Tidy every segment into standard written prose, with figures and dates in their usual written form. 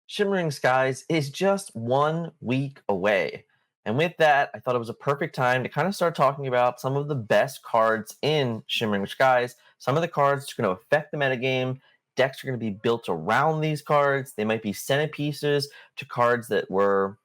Shimmering Skies is just 1 week away. And with that, I thought it was a perfect time to kind of start talking about some of the best cards in Shimmering Skies. Some of the cards are going to affect the metagame. Decks are going to be built around these cards. They might be centerpieces to cards that were,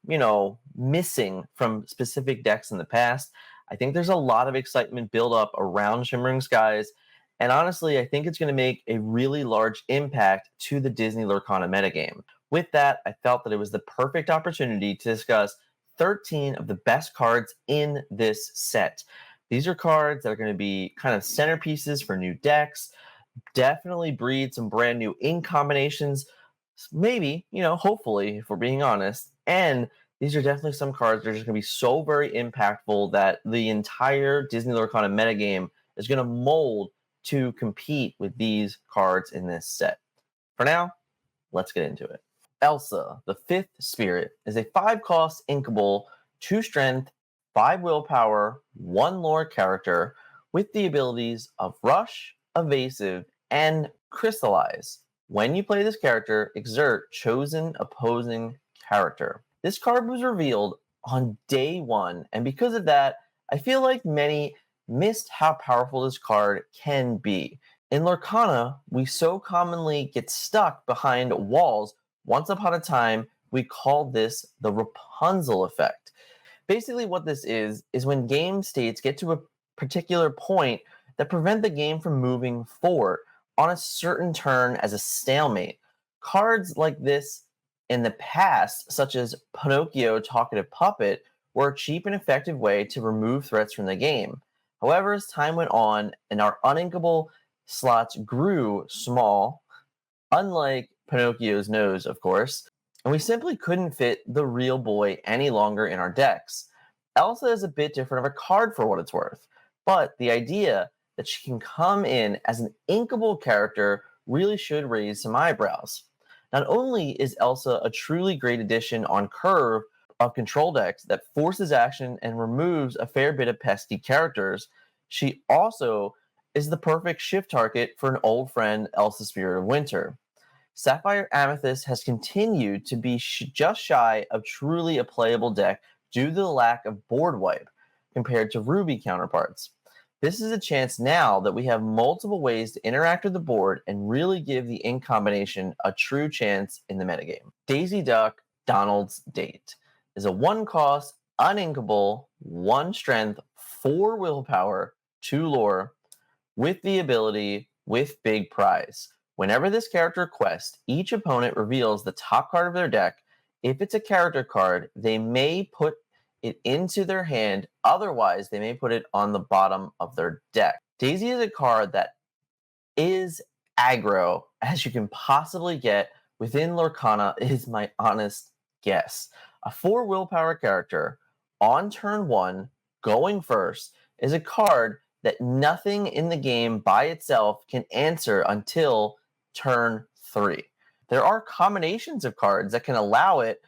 missing from specific decks in the past. I think there's a lot of excitement built up around Shimmering Skies. And honestly, I think it's going to make a really large impact to the Disney Lorcana metagame. With that, I felt that it was the perfect opportunity to discuss 13 of the best cards in this set. These are cards that are going to be kind of centerpieces for new decks, definitely breed some brand new in combinations, maybe, hopefully, if we're being honest. And these are definitely some cards that are just going to be so very impactful that the entire Disney Lorcana metagame is going to mold to compete with these cards in this set. For now, let's get into it. Elsa, the fifth spirit, is a 5-cost inkable, 2 strength, 5 willpower, 1 lore character with the abilities of Rush, Evasive, and Crystallize. When you play this character, exert chosen opposing character. This card was revealed on day 1, and because of that, I feel like many missed how powerful this card can be. In Lorcana, we so commonly get stuck behind walls. Once upon a time, we called this the Rapunzel effect. Basically, what this is when game states get to a particular point that prevent the game from moving forward on a certain turn as a stalemate. Cards like this in the past, such as Pinocchio Talkative Puppet, were a cheap and effective way to remove threats from the game. However, as time went on and our uninkable slots grew small, unlike Pinocchio's nose, of course, and we simply couldn't fit the real boy any longer in our decks. Elsa is a bit different of a card for what it's worth, but the idea that she can come in as an inkable character really should raise some eyebrows. Not only is Elsa a truly great addition on curve of control decks that forces action and removes a fair bit of pesky characters, she also is the perfect shift target for an old friend, Elsa Spirit of Winter. Sapphire Amethyst has continued to be just shy of truly a playable deck due to the lack of board wipe compared to Ruby counterparts. This is a chance now that we have multiple ways to interact with the board and really give the ink combination a true chance in the metagame. Daisy Duck Donald's Date is a 1-cost, uninkable, 1 strength, 4 willpower, 2 lore, with the ability with Big Prize. Whenever this character quests, each opponent reveals the top card of their deck. If it's a character card, they may put it into their hand. Otherwise, they may put it on the bottom of their deck. Daisy is a card that is aggro as you can possibly get within Lorcana, is my honest guess. A 4 willpower character on turn 1, going first, is a card that nothing in the game by itself can answer until turn 3. There are combinations of cards that can allow it,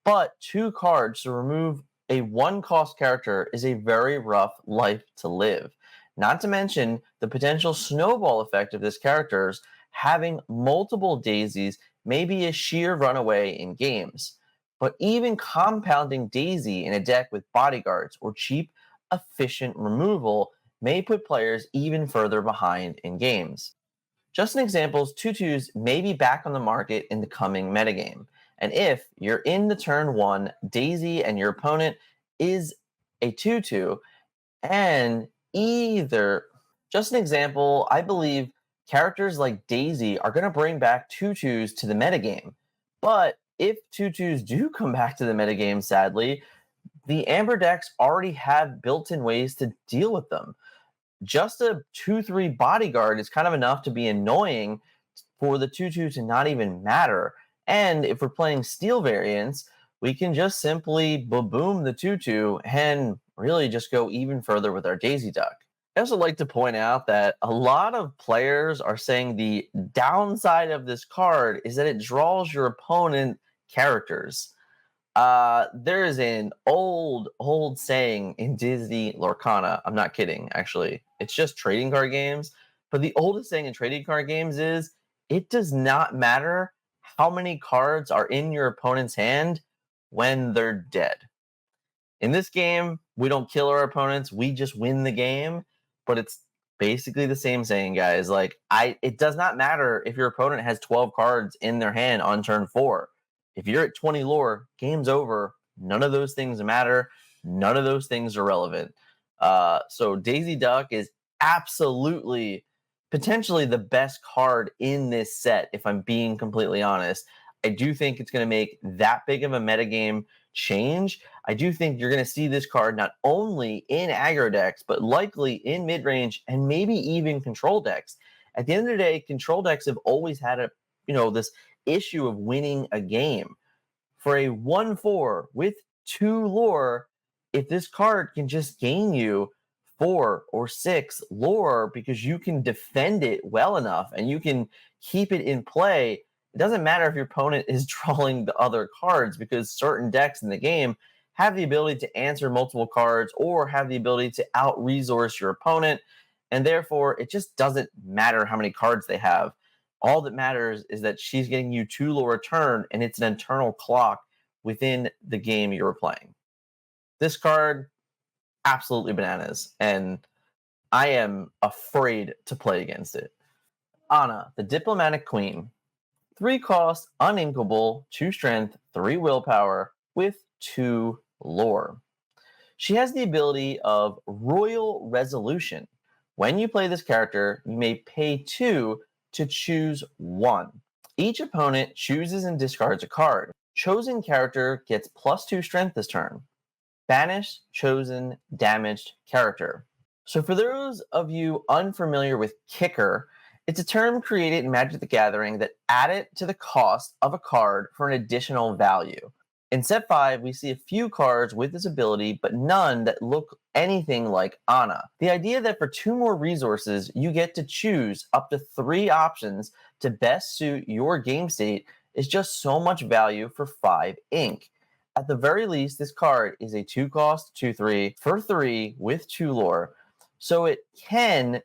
but 2 cards to remove a 1-cost character is a very rough life to live. Not to mention the potential snowball effect of this character's having multiple daisies may be a sheer runaway in games. But even compounding Daisy in a deck with bodyguards or cheap, efficient removal may put players even further behind in games. Just an example, tutus may be back on the market in the coming metagame. And if you're in the turn 1 Daisy and your opponent is a tutu, and just an example, I believe characters like Daisy are going to bring back tutus to the metagame. But if tutus do come back to the metagame, sadly, the Amber decks already have built-in ways to deal with them. Just a 2/3 bodyguard is kind of enough to be annoying for the 2/2 to not even matter. And if we're playing steel variants, we can just simply boom the 2/2 and really just go even further with our Daisy Duck. I also like to point out that a lot of players are saying the downside of this card is that it draws your opponent characters. There is an old saying in Disney Lorcana. I'm not kidding, actually. It's just trading card games. But the oldest saying in trading card games is it does not matter how many cards are in your opponent's hand when they're dead. In this game, we don't kill our opponents, we just win the game, but it's basically the same saying, guys. Like, it does not matter if your opponent has 12 cards in their hand on turn 4. If you're at 20 lore, game's over. None of those things matter. None of those things are relevant. So Daisy Duck is absolutely, potentially the best card in this set, if I'm being completely honest. I do think it's going to make that big of a metagame change. I do think you're going to see this card not only in aggro decks, but likely in mid-range and maybe even control decks. At the end of the day, control decks have always had this issue of winning a game. For a 1/4 with 2 lore, if this card can just gain you 4 or 6 lore because you can defend it well enough and you can keep it in play, it doesn't matter if your opponent is drawing the other cards, because certain decks in the game have the ability to answer multiple cards or have the ability to out-resource your opponent, and therefore it just doesn't matter how many cards they have. All that matters is that she's getting you 2 lore a turn, and it's an internal clock within the game you're playing. This card, absolutely bananas, and I am afraid to play against it. Anna, the Diplomatic Queen. 3 cost, uninkable, 2 strength, 3 willpower, with 2 lore. She has the ability of Royal Resolution. When you play this character, you may pay 2 to choose 1. Each opponent chooses and discards a card. Chosen character gets +2 strength this turn. Banished, chosen, damaged character. So for those of you unfamiliar with Kicker, it's a term created in Magic the Gathering that added to the cost of a card for an additional value. In set 5, we see a few cards with this ability, but none that look anything like Anna. The idea that for 2 more resources, you get to choose up to 3 options to best suit your game state is just so much value for 5 ink. At the very least, this card is a 2 cost, 2/3 for 3 with 2 lore, so it can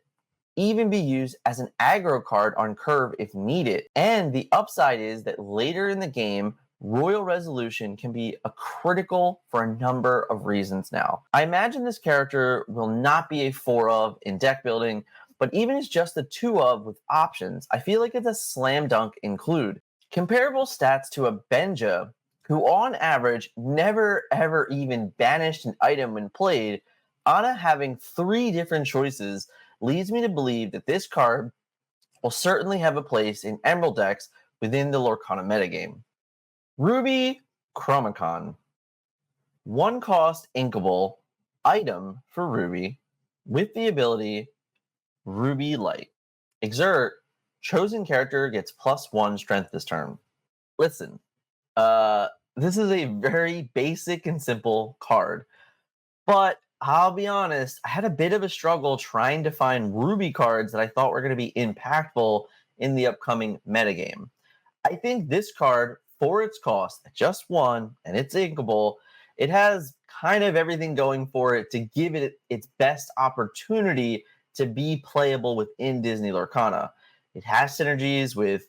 even be used as an aggro card on curve if needed. And the upside is that later in the game, Royal Resolution can be a critical for a number of reasons now. I imagine this character will not be a 4 of in deck building, but even as just a 2 of with options, I feel like it's a slam dunk include. Comparable stats to a Benja, who on average never ever even banished an item when played, Anna having 3 different choices leads me to believe that this card will certainly have a place in Emerald decks within the Lorcana metagame. Ruby Chromicon. 1 cost inkable item for Ruby with the ability Ruby Light. Exert, chosen character gets +1 strength this turn. Listen, this is a very basic and simple card, but I'll be honest, I had a bit of a struggle trying to find Ruby cards that I thought were going to be impactful in the upcoming metagame. I think this card, for its cost, just 1, and it's inkable, it has kind of everything going for it to give it its best opportunity to be playable within Disney Lorcana. It has synergies with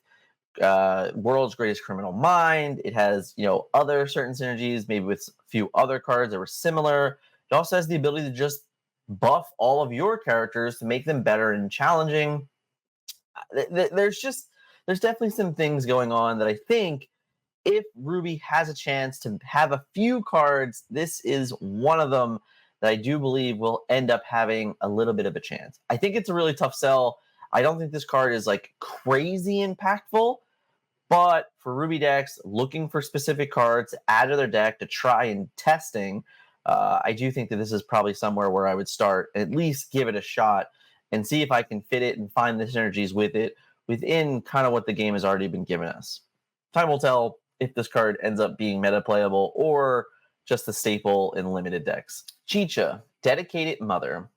World's Greatest Criminal Mind. It has, other certain synergies, maybe with a few other cards that were similar. It also has the ability to just buff all of your characters to make them better and challenging. There's definitely some things going on that I think if Ruby has a chance to have a few cards, this is one of them that I do believe will end up having a little bit of a chance. I think it's a really tough sell. I don't think this card is like crazy impactful, but for Ruby decks looking for specific cards to add to their deck to try and testing, I do think that this is probably somewhere where I would start, at least give it a shot and see if I can fit it and find the synergies with it within kind of what the game has already been giving us. Time will tell if this card ends up being meta playable or just a staple in limited decks. Chicha, Dedicated Mother.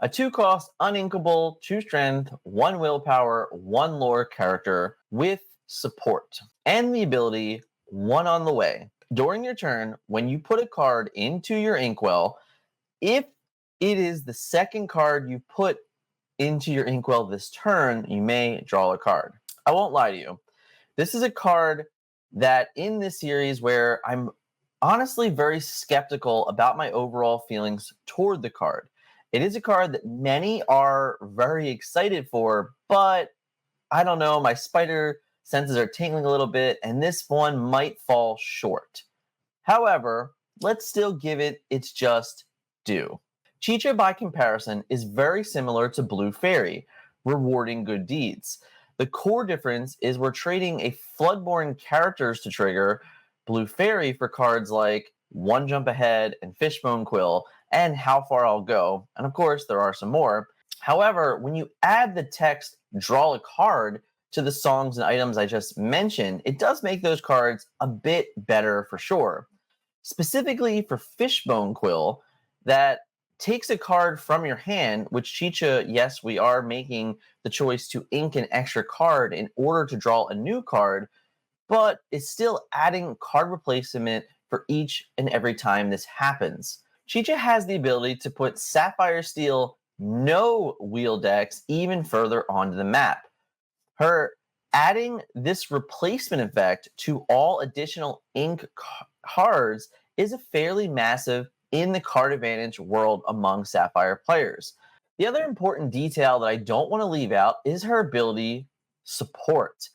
A 2 cost, uninkable, 2 strength, 1 willpower, 1 lore character with support and the ability 1 on the way. During your turn, when you put a card into your inkwell, if it is the second card you put into your inkwell this turn, you may draw a card. I won't lie to you. This is a card that in this series where I'm honestly very skeptical about my overall feelings toward the card. It is a card that many are very excited for, but I don't know, my spider senses are tingling a little bit, and this one might fall short. However, let's still give it its just due. Chicha, by comparison, is very similar to Blue Fairy, rewarding good deeds. The core difference is we're trading a Floodborn characters to trigger Blue Fairy for cards like One Jump Ahead and Fishbone Quill and How Far I'll Go, and of course there are some more. However, when you add the text draw a card to the songs and items I just mentioned, it does make those cards a bit better for sure. Specifically for Fishbone Quill, that takes a card from your hand, which Chicha, yes, we are making the choice to ink an extra card in order to draw a new card, but it's still adding card replacement for each and every time this happens. Chicha has the ability to put Sapphire Steel no wheel decks even further onto the map. Her adding this replacement effect to all additional ink cards is a fairly massive in the card advantage world among Sapphire players. The other important detail that I don't want to leave out is her ability support.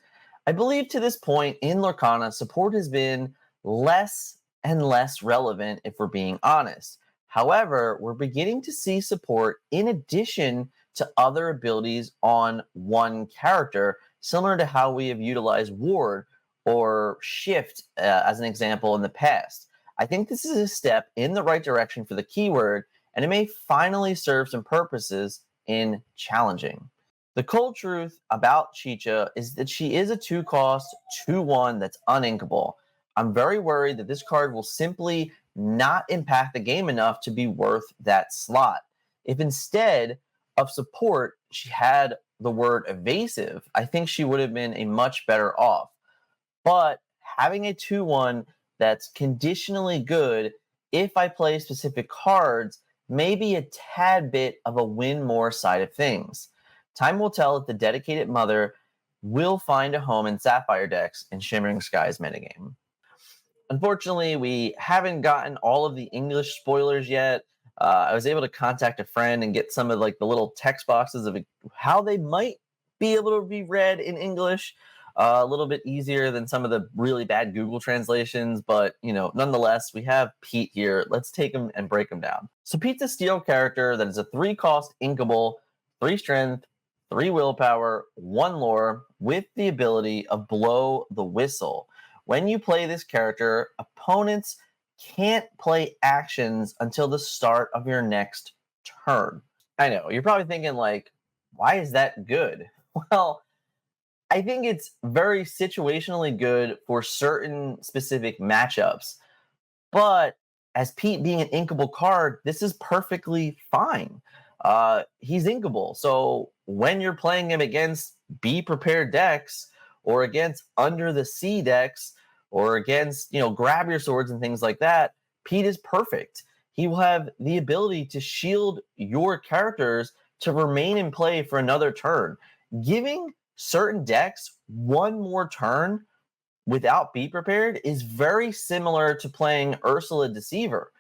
I believe to this point in Lorcana, support has been less and less relevant if we're being honest. However, we're beginning to see support in addition to other abilities on one character, similar to how we have utilized Ward or Shift as an example in the past. I think this is a step in the right direction for the keyword, and it may finally serve some purposes in challenging. The cold truth about Chicha is that she is a 2-cost, 2/1 that's uninkable. I'm very worried that this card will simply not impact the game enough to be worth that slot. If instead of support, she had the word evasive, I think she would have been a much better off. But having a 2/1 that's conditionally good, if I play specific cards, may be a tad bit of a win more side of things. Time will tell if the dedicated mother will find a home in Sapphire decks in Shimmering Skies metagame. Unfortunately, we haven't gotten all of the English spoilers yet. I was able to contact a friend and get some of like the little text boxes of how they might be able to be read in English. A little bit easier than some of the really bad Google translations, but nonetheless, we have Pete here. Let's take him and break him down. So Pete's a steel character that is a 3-cost inkable, 3 strength, 3 willpower, 1 lore, with the ability of blow the whistle. When you play this character, opponents can't play actions until the start of your next turn. I know, you're probably thinking like, why is that good? Well, I think it's very situationally good for certain specific matchups. But as Pete being an inkable card, this is perfectly fine. He's inkable. So when you're playing him against Be Prepared decks or against Under the Sea decks or against, Grab Your Swords and things like that, Pete is perfect. He will have the ability to shield your characters to remain in play for another turn. Giving certain decks one more turn without Be Prepared is very similar to playing Ursula Deceiver.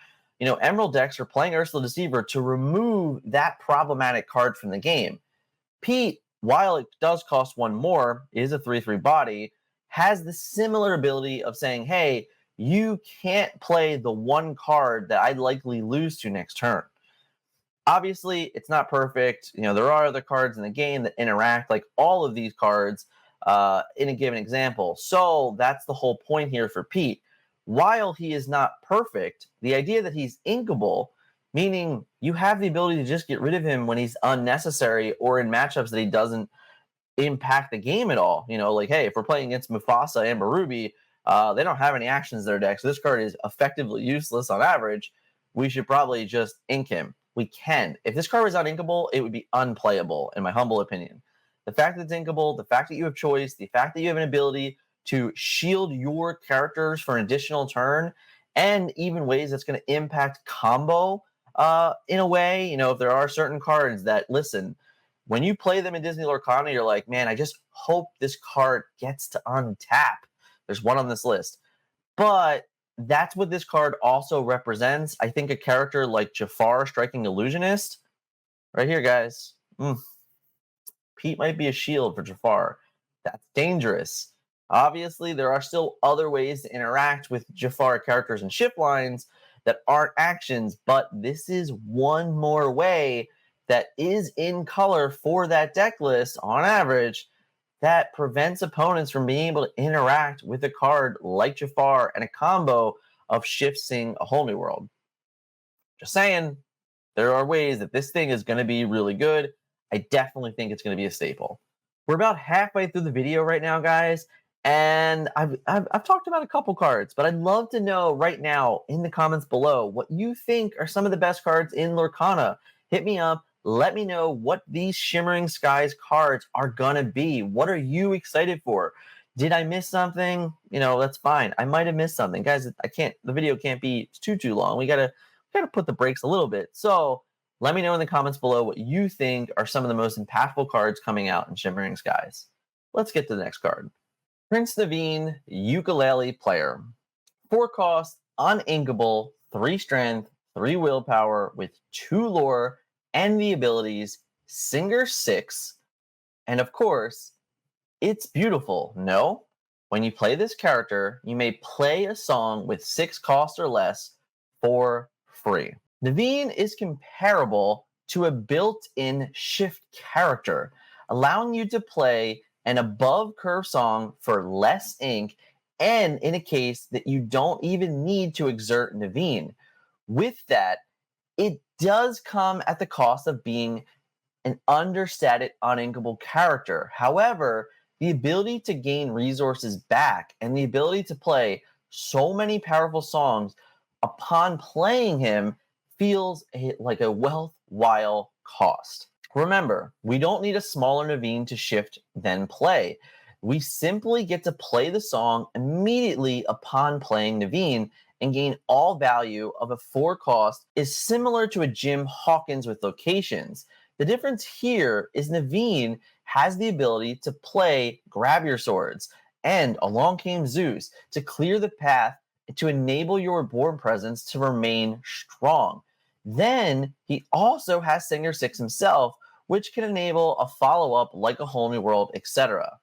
Emerald decks are playing Ursula Deceiver to remove that problematic card from the game. Pete, while it does cost 1 more, is a 3/3 body, has the similar ability of saying, hey, you can't play the one card that I'd likely lose to next turn. Obviously, it's not perfect. There are other cards in the game that interact like all of these cards in a given example. So that's the whole point here for Pete. While he is not perfect, the idea that he's inkable, meaning you have the ability to just get rid of him when he's unnecessary or in matchups that he doesn't impact the game at all. Like, hey, if we're playing against Mufasa and Barubi, they don't have any actions in their deck, so this card is effectively useless on average. We should probably just ink him. We can. If this card was not inkable, it would be unplayable, in my humble opinion. The fact that it's inkable, the fact that you have choice, the fact that you have an ability to shield your characters for an additional turn, and even ways that's going to impact combo in a way. If there are certain cards that, listen, when you play them in Disney Lorcana, you're like, man, I just hope this card gets to untap There's one on this list. But that's what this card also represents. I think a character like Jafar, Striking Illusionist, right here, guys. Pete might be a shield for Jafar. That's dangerous. Obviously, there are still other ways to interact with Jafar characters and ship lines that aren't actions, but this is one more way that is in color for that deck list on average that prevents opponents from being able to interact with a card like Jafar and a combo of shifting a whole new world. Just saying, there are ways that this thing is going to be really good. I definitely think it's going to be a staple. We're about halfway through the video right now, guys, and I've talked about a couple cards, but I'd love to know right now in the comments below what you think are some of the best cards in Lorcana. Hit me up. Let me know what these Shimmering Skies cards are going to be. What are you excited for? Did I miss something? That's fine. I might have missed something. Guys, the video can't be too long. We got to put the brakes a little bit. So let me know in the comments below what you think are some of the most impactful cards coming out in Shimmering Skies. Let's get to the next card. Prince Naveen, Ukulele Player. 4 cost, uninkable, 3 strength, 3 willpower with 2 lore and the abilities Singer 6. And of course, it's beautiful. No? When you play this character, you may play a song with 6 cost or less for free. Naveen is comparable to a built-in shift character, allowing you to play an above curve song for less ink, and in a case that you don't even need to exert Naveen. With that, it does come at the cost of being an understated, uninkable character. However, the ability to gain resources back and the ability to play so many powerful songs upon playing him feels like a worthwhile cost. Remember, we don't need a smaller Naveen to shift then play. We simply get to play the song immediately upon playing Naveen and gain all value of a 4 cost is similar to a Jim Hawkins with locations. The difference here is Naveen has the ability to play Grab Your Swords and Along Came Zeus to clear the path to enable your board presence to remain strong. Then he also has Singer 6 himself, which can enable a follow-up like a Whole New World, etc.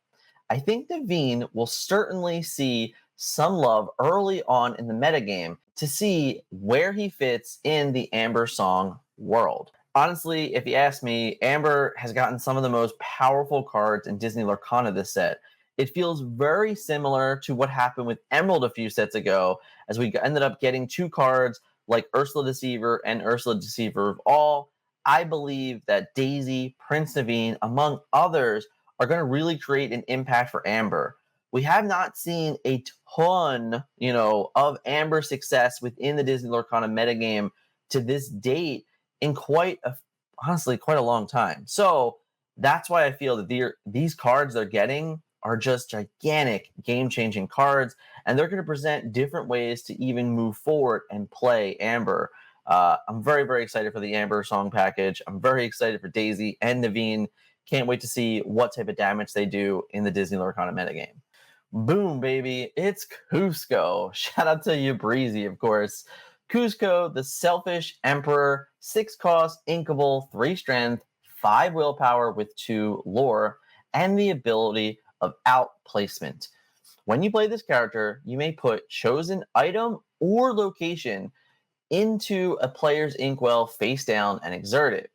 I think Naveen will certainly see some love early on in the metagame to see where he fits in the Amber Song world. Honestly, if you ask me, Amber has gotten some of the most powerful cards in Disney Lorcana this set. It feels very similar to what happened with Emerald a few sets ago, as we ended up getting 2 cards like Ursula Deceiver and Ursula Deceiver of All. I believe that Daisy, Prince Naveen, among others, are going to really create an impact for Amber. We have not seen a ton, of Amber success within the Disney Lorcana metagame to this date in honestly, quite a long time. So that's why I feel that these cards they're getting are just gigantic game-changing cards, and they're going to present different ways to even move forward and play Amber. I'm very, very excited for the Amber song package. I'm very excited for Daisy and Naveen. Can't wait to see what type of damage they do in the Disney Lorcana metagame. Boom, baby. It's Kuzco. Shout out to you, Breezy, of course. Kuzco, the Selfish Emperor, 6 cost, inkable, 3 strength, 5 willpower with 2 lore, and the ability of outplacement. When you play this character, you may put chosen item or location into a player's inkwell face down and exert it.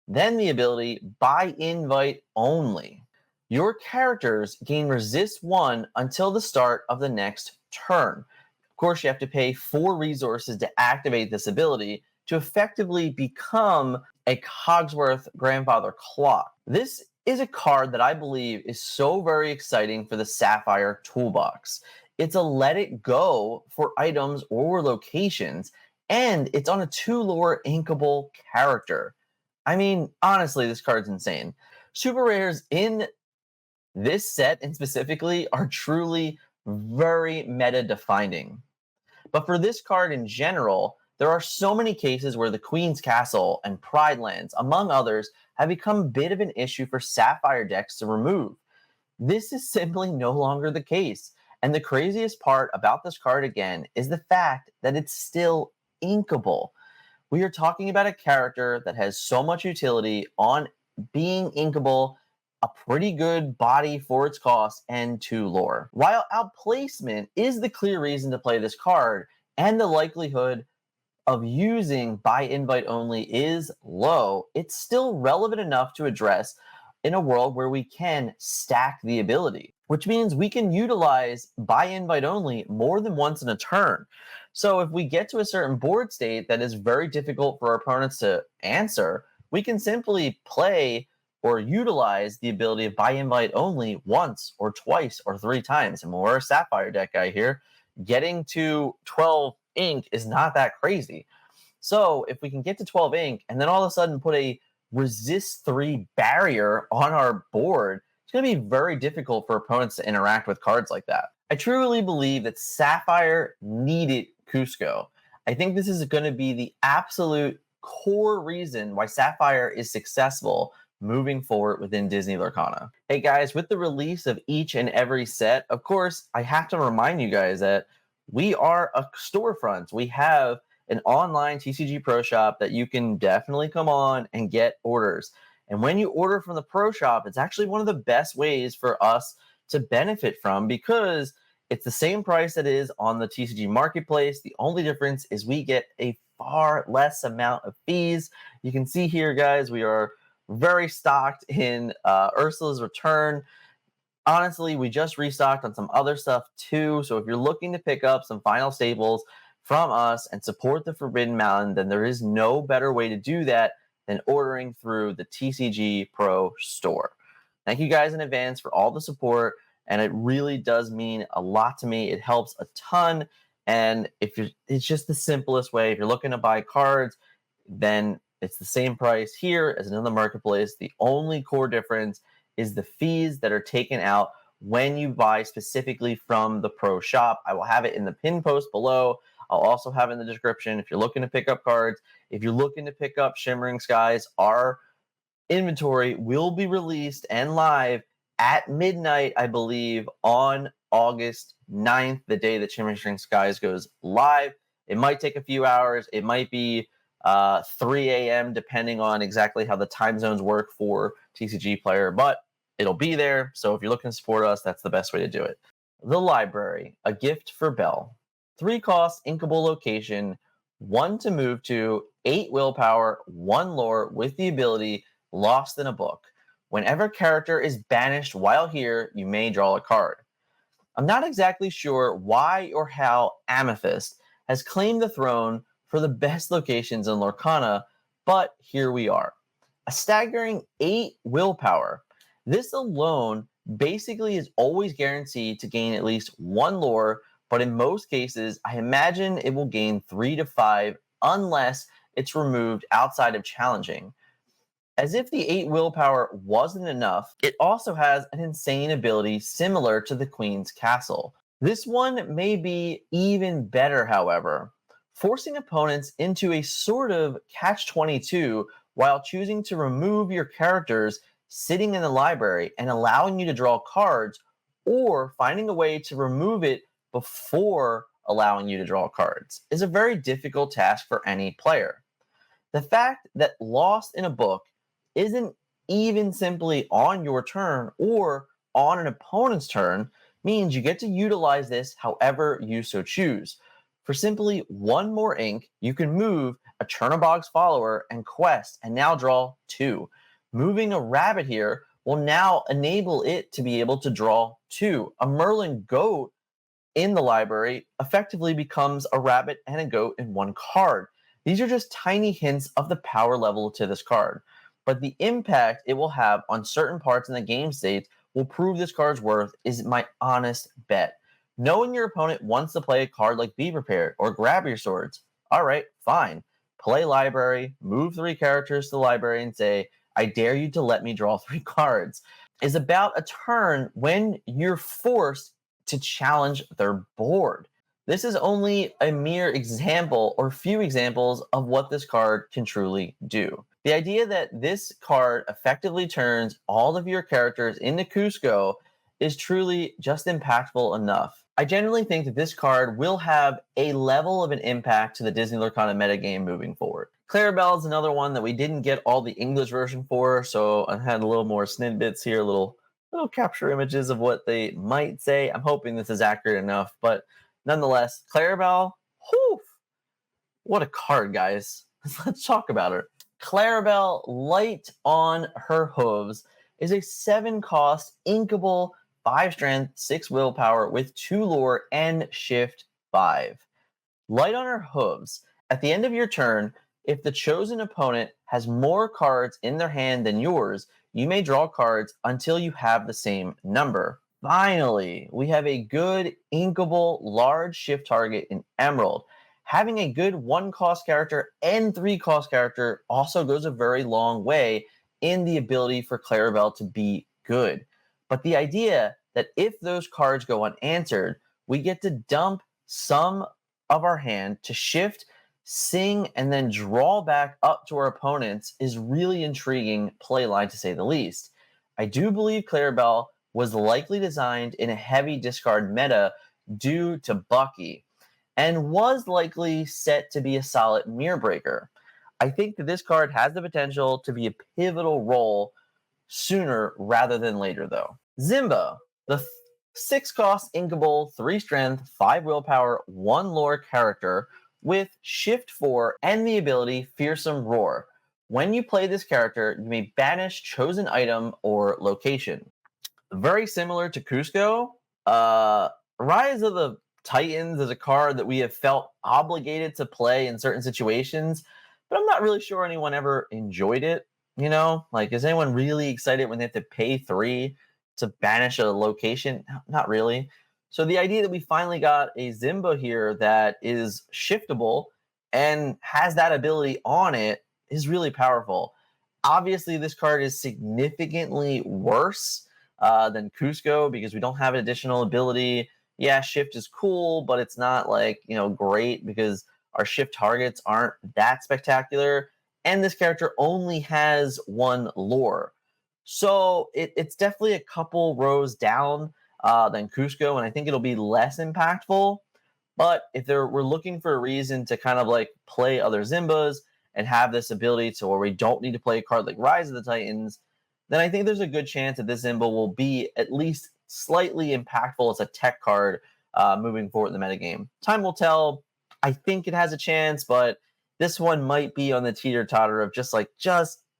Then the ability by invite only. Your characters gain resist 1 until the start of the next turn. Of course, you have to pay 4 resources to activate this ability to effectively become a Cogsworth Grandfather Clock. This is a card that I believe is so very exciting for the Sapphire Toolbox. It's a let it go for items or locations, and it's on a 2 lore inkable character. I mean, honestly, this card's insane. Super rares in this set and specifically are truly very meta defining. But for this card in general, there are so many cases where the Queen's Castle and Pride Lands, among others, have become a bit of an issue for Sapphire decks to remove. This is simply no longer the case, And the craziest part about this card again is the fact that it's still inkable. We are talking about a character that has so much utility on being inkable, a pretty good body for its cost, and 2 lore. While outplacement is the clear reason to play this card, and the likelihood of using by invite only is low, it's still relevant enough to address in a world where we can stack the ability, which means we can utilize by invite only more than once in a turn. So if we get to a certain board state that is very difficult for our opponents to answer, we can simply play or utilize the ability of by invite only once or twice or 3 times. And when we're a Sapphire deck guy here, getting to 12 ink is not that crazy. So if we can get to 12 ink and then all of a sudden put a resist 3 barrier on our board, it's going to be very difficult for opponents to interact with cards like that. I truly believe that Sapphire needed Kuzco. I think this is going to be the absolute core reason why Sapphire is successful moving forward within Disney Lorcana. Hey guys, with the release of each and every set, of course, I have to remind you guys that we are a storefront. We have an online TCG Pro Shop that you can definitely come on and get orders. And when you order from the Pro Shop, it's actually one of the best ways for us to benefit from, because it's the same price that is on the TCG Marketplace. The only difference is we get a far less amount of fees. You can see here, guys, we are very stocked in Ursula's Return. Honestly, we just restocked on some other stuff too. So if you're looking to pick up some final staples from us and support the Forbidden Mountain, then there is no better way to do that than ordering through the TCG Pro store. Thank you guys in advance for all the support, and it really does mean a lot to me. It helps a ton, and it's just the simplest way. If you're looking to buy cards, then it's the same price here as in the marketplace. The only core difference is the fees that are taken out when you buy specifically from the Pro Shop. I will have it in the pin post below. I'll also have it in the description if you're looking to pick up cards. If you're looking to pick up Shimmering Skies, our inventory will be released and live at midnight, I believe, on August 9th, the day that Shimmering Skies goes live. It might take a few hours. It might be 3 a.m., depending on exactly how the time zones work for TCG Player, but it'll be there. So if you're looking to support us, that's the best way to do it. The Library, a gift for Belle. 3 cost, inkable location, 1 to move to, 8 willpower, 1 lore with the ability Lost in a Book. Whenever character is banished while here, you may draw a card. I'm not exactly sure why or how Amethyst has claimed the throne for the best locations in Lorcana, but here we are. A staggering 8 willpower. This alone basically is always guaranteed to gain at least 1 lore, but in most cases, I imagine it will gain 3 to 5 unless it's removed outside of challenging. As if the 8 willpower wasn't enough, it also has an insane ability similar to the Queen's Castle. This one may be even better, however, forcing opponents into a sort of catch-22 while choosing to remove your characters sitting in the library and allowing you to draw cards, or finding a way to remove it before allowing you to draw cards, is a very difficult task for any player. The fact that Lost in a Book isn't even simply on your turn or on an opponent's turn means you get to utilize this however you so choose. For simply 1 more ink, you can move a Chernobog's Follower and Quest and now draw 2. Moving a rabbit here will now enable it to be able to draw 2. A Merlin Goat in the library effectively becomes a rabbit and a goat in 1 card. These are just tiny hints of the power level to this card, but the impact it will have on certain parts in the game state will prove this card's worth is my honest bet. Knowing your opponent wants to play a card like Be Prepared or Grab Your Swords, all right, fine. Play library, move 3 characters to the library and say, I dare you to let me draw 3 cards, is about a turn when you're forced to challenge their board. This is only a mere example or few examples of what this card can truly do. The idea that this card effectively turns all of your characters into Kuzco is truly just impactful enough. I generally think that this card will have a level of an impact to the Disney Lorcana metagame moving forward. Clarabelle is another one that we didn't get all the English version for, so I had a little more snippets here, little capture images of what they might say. I'm hoping this is accurate enough, but nonetheless, Clarabelle, whew, what a card, guys. Let's talk about her. Clarabelle, light on her hooves, is a 7-cost inkable 5 strength, 6 willpower with 2 lore and shift 5. Light on her hooves. At the end of your turn, if the chosen opponent has more cards in their hand than yours, you may draw cards until you have the same number. Finally, we have a good inkable large shift target in Emerald. Having a good 1-cost character and 3-cost character also goes a very long way in the ability for Clarabelle to be good. But the idea that if those cards go unanswered, we get to dump some of our hand to shift, sing, and then draw back up to our opponents is really intriguing play line, to say the least. I do believe Clarabelle was likely designed in a heavy discard meta due to Bucky, and was likely set to be a solid mirror breaker. I think that this card has the potential to be a pivotal role sooner rather than later, though. Simba, the 6-cost inkable, 3 strength, 5 willpower, 1 lore character with shift 4 and the ability Fearsome Roar. When you play this character, you may banish chosen item or location. Very similar to Kuzco, Rise of the Titans is a card that we have felt obligated to play in certain situations, but I'm not really sure anyone ever enjoyed it. You know, like, is anyone really excited when they have to pay 3 to banish a location? Not really. So the idea that we finally got a Simba here that is shiftable and has that ability on it is really powerful. Obviously, this card is significantly worse than Kuzco because we don't have an additional ability. Yeah, shift is cool, but it's not like, great because our shift targets aren't that spectacular. And this character only has 1 lore. So it's definitely a couple rows down than Kuzco, and I think it'll be less impactful. But if we're looking for a reason to kind of like play other Zimbas and have this ability to where we don't need to play a card like Rise of the Titans, then I think there's a good chance that this Zimba will be at least slightly impactful as a tech card moving forward in the metagame. Time will tell. I think it has a chance, but this one might be on the teeter-totter of just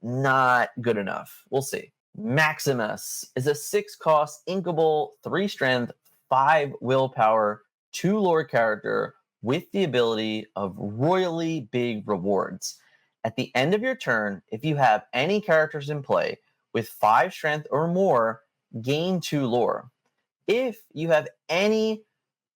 not good enough. We'll see. Maximus is a 6-cost inkable, 3 strength, 5 willpower, 2 lore character with the ability of royally big rewards. At the end of your turn, if you have any characters in play with 5 strength or more, gain 2 lore. If you have any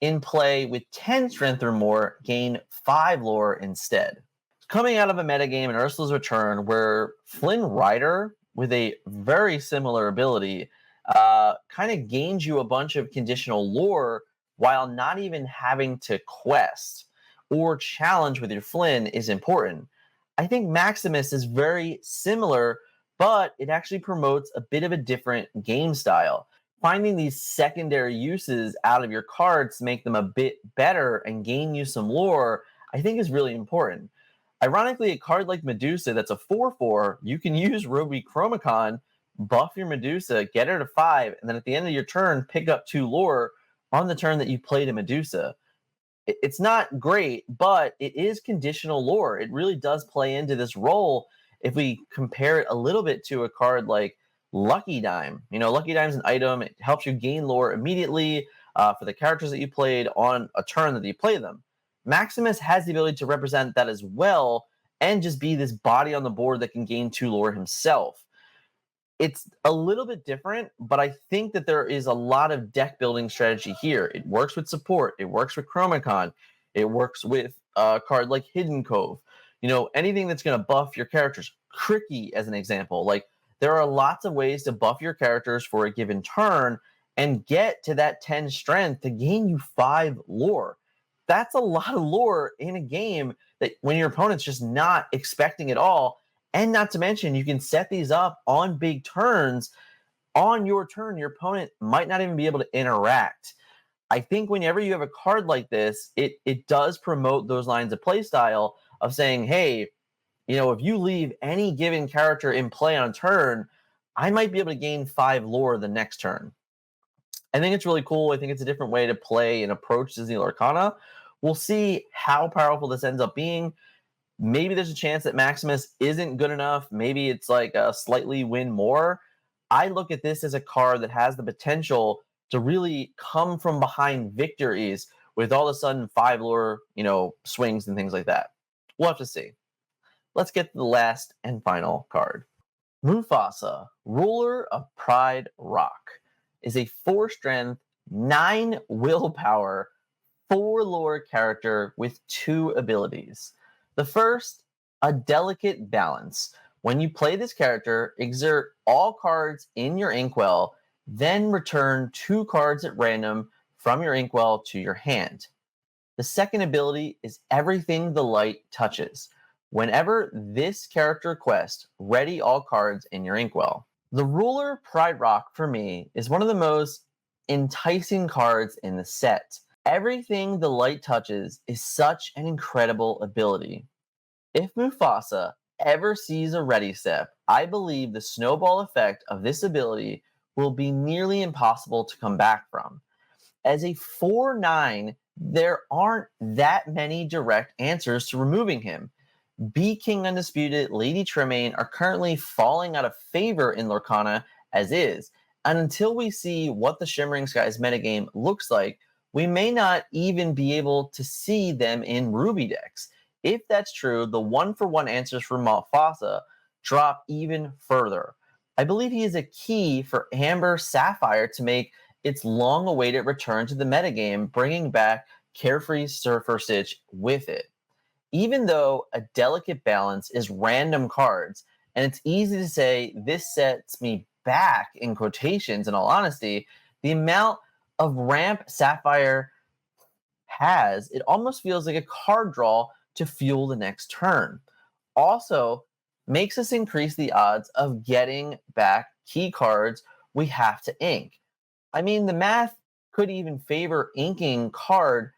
in play with 10 strength or more, gain 5 lore instead. Coming out of a metagame in Ursula's Return where Flynn Rider, with a very similar ability, kind of gains you a bunch of conditional lore while not even having to quest or challenge with your Flynn is important. I think Maximus is very similar, but it actually promotes a bit of a different game style. Finding these secondary uses out of your cards to make them a bit better and gain you some lore, I think is really important. Ironically, a card like Medusa that's a 4/4, you can use Ruby Chromicon, buff your Medusa, get her to 5, and then at the end of your turn, pick up 2 lore on the turn that you played a Medusa. It's not great, but it is conditional lore. It really does play into this role if we compare it a little bit to a card like Lucky Dime. Lucky Dime is an item. It helps you gain lore immediately for the characters that you played on a turn that you play them. Maximus has the ability to represent that as well and just be this body on the board that can gain 2 lore himself. It's a little bit different, but I think that there is a lot of deck building strategy here. It works with support. It works with Chromicon. It works with a card like Hidden Cove. Anything that's going to buff your characters. Cricky, as an example. There are lots of ways to buff your characters for a given turn and get to that 10 strength to gain you 5 lore. That's a lot of lore in a game that when your opponent's just not expecting it all. And not to mention, you can set these up on big turns. On your turn, your opponent might not even be able to interact. I think whenever you have a card like this, it does promote those lines of playstyle of saying, hey, if you leave any given character in play on turn, I might be able to gain 5 lore the next turn. I think it's really cool. I think it's a different way to play and approach Disney Lorcana. We'll see how powerful this ends up being. Maybe there's a chance that Maximus isn't good enough. Maybe it's like a slightly win more. I look at this as a card that has the potential to really come from behind victories with all of a sudden 5 lore, swings and things like that. We'll have to see. Let's get to the last and final card. Mufasa, ruler of Pride Rock, is a 4 strength, 9 willpower, 4 lore character with 2 abilities. The first, a delicate balance. When you play this character, exert all cards in your inkwell, then return 2 cards at random from your inkwell to your hand. The second ability is everything the light touches. Whenever this character quests, ready all cards in your inkwell. The ruler Pride Rock for me is one of the most enticing cards in the set. Everything the light touches is such an incredible ability. If Mufasa ever sees a ready step, I believe the snowball effect of this ability will be nearly impossible to come back from. As a 4/9, there aren't that many direct answers to removing him. Be King Undisputed, Lady Tremaine are currently falling out of favor in Lorcana as is, and until we see what the Shimmering Skies metagame looks like, we may not even be able to see them in Ruby decks. If that's true, the 1-for-1 answers for Mufasa drop even further. I believe he is a key for Amber Sapphire to make its long-awaited return to the metagame, bringing back Carefree Surfer Stitch with it. Even though a delicate balance is random cards, and it's easy to say this sets me back in quotations, in all honesty, the amount of ramp Sapphire has, it almost feels like a card draw to fuel the next turn. Also, makes us increase the odds of getting back key cards we have to ink. I mean, the math could even favor inking card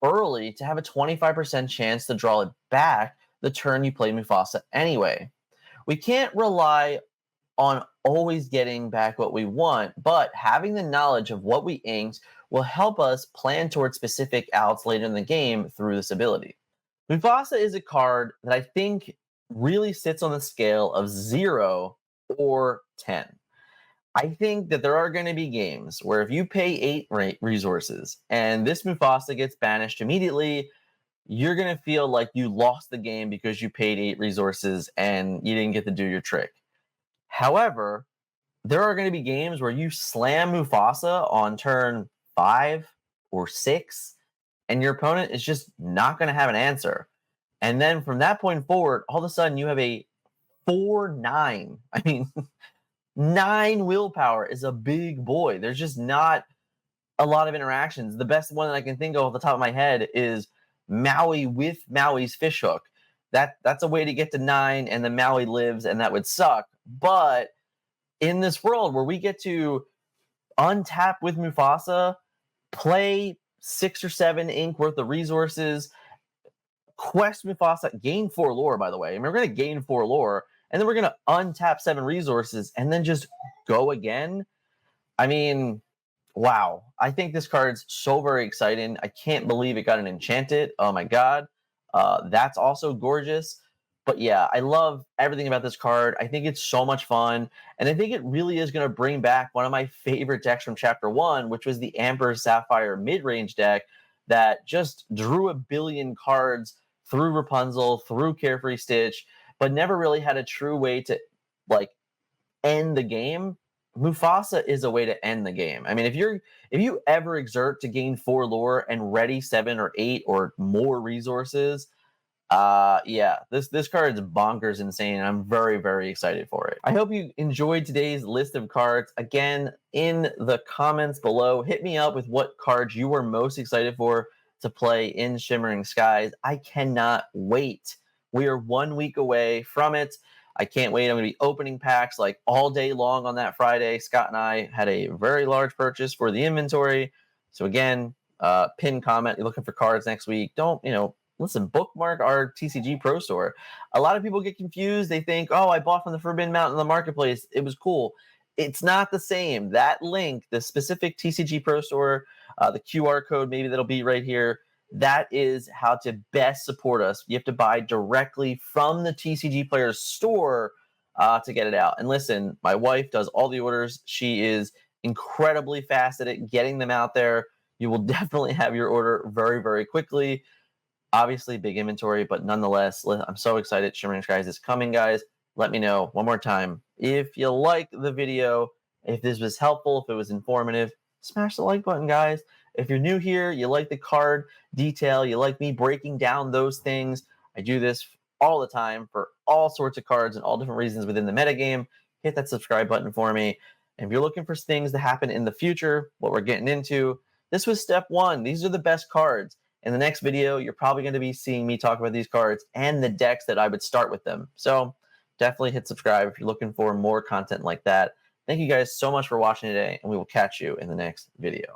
early to have a 25% chance to draw it back the turn you play Mufasa anyway. We can't rely on always getting back what we want, but having the knowledge of what we inked will help us plan towards specific outs later in the game through this ability. Mufasa is a card that I think really sits on the scale of 0 or 10. I think that there are going to be games where if you pay 8 resources and this Mufasa gets banished immediately, you're going to feel like you lost the game because you paid 8 resources and you didn't get to do your trick. However, there are going to be games where you slam Mufasa on turn 5 or 6, and your opponent is just not going to have an answer. And then from that point forward, all of a sudden you have a 4/9. I mean, 9 willpower is a big boy. There's just not a lot of interactions. The best one that I can think of off the top of my head is Maui with Maui's fishhook. That's a way to get to 9, and then Maui lives, and that would suck. But in this world where we get to untap with Mufasa, play 6 or 7 ink worth of resources, quest Mufasa, gain 4 lore, by the way. And we're going to gain 4 lore, and then we're going to untap 7 resources, and then just go again. I mean, wow. I think this card's so very exciting. I can't believe it got an enchanted. Oh my god. That's also gorgeous. But yeah, I love everything about this card. I think it's so much fun. And I think it really is going to bring back one of my favorite decks from Chapter 1, which was the Amber Sapphire mid-range deck that just drew a billion cards through Rapunzel, through Carefree Stitch, but never really had a true way to end the game. Mufasa is a way to end the game. I mean, if you ever exert to gain 4 lore and ready 7 or 8 or more resources, yeah, this card is bonkers insane, and I'm very, very excited for it. I hope you enjoyed today's list of cards. Again, in the comments below, hit me up with what cards you were most excited for to play in Shimmering Skies. I cannot wait. We are 1 week away from it. I can't wait. I'm going to be opening packs all day long on that Friday. Scott and I had a very large purchase for the inventory. So again, pin comment, you're looking for cards next week. Don't, listen, bookmark our TCG Pro Store. A lot of people get confused. They think, oh, I bought from the Forbidden Mountain in the marketplace. It was cool. It's not the same. That link, the specific TCG Pro Store, the QR code maybe that'll be right here, that is how to best support us. You have to buy directly from the TCG Players store to get it out. And listen, my wife does all the orders. She is incredibly fast at it, getting them out there. You will definitely have your order very, very quickly. Obviously, big inventory, but nonetheless, I'm so excited. Shimmering Skies is coming, guys. Let me know one more time if you like the video, if this was helpful, if it was informative. Smash the like button, guys. If you're new here, you like the card detail, you like me breaking down those things. I do this all the time for all sorts of cards and all different reasons within the metagame. Hit that subscribe button for me. And if you're looking for things to happen in the future, what we're getting into, this was step one. These are the best cards. In the next video, you're probably going to be seeing me talk about these cards and the decks that I would start with them. So definitely hit subscribe if you're looking for more content like that. Thank you guys so much for watching today, and we will catch you in the next video.